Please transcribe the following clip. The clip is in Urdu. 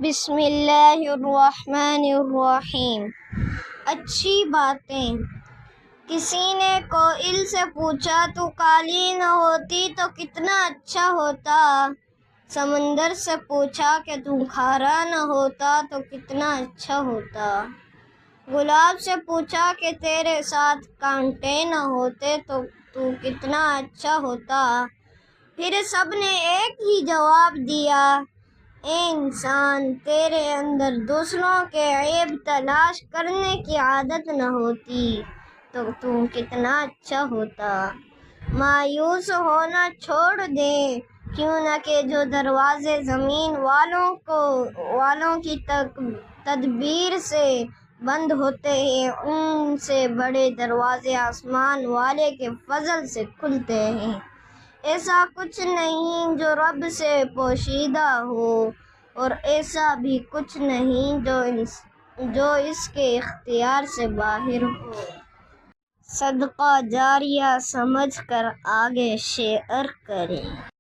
بسم اللہ الرحمن الرحیم۔ اچھی باتیں۔ کسی نے کوئل سے پوچھا تو کالی نہ ہوتی تو کتنا اچھا ہوتا۔ سمندر سے پوچھا کہ تو کھارا نہ ہوتا تو کتنا اچھا ہوتا۔ گلاب سے پوچھا کہ تیرے ساتھ کانٹے نہ ہوتے تو کتنا اچھا ہوتا۔ پھر سب نے ایک ہی جواب دیا، اے انسان، تیرے اندر دوسروں کے عیب تلاش کرنے کی عادت نہ ہوتی تو کتنا اچھا ہوتا۔ مایوس ہونا چھوڑ دے، کیوں نہ کہ جو دروازے زمین والوں کی تدبیر سے بند ہوتے ہیں، ان سے بڑے دروازے آسمان والے کے فضل سے کھلتے ہیں۔ ایسا کچھ نہیں جو رب سے پوشیدہ ہو، اور ایسا بھی کچھ نہیں جو اس کے اختیار سے باہر ہو۔ صدقہ جاریہ سمجھ کر آگے شیئر کریں۔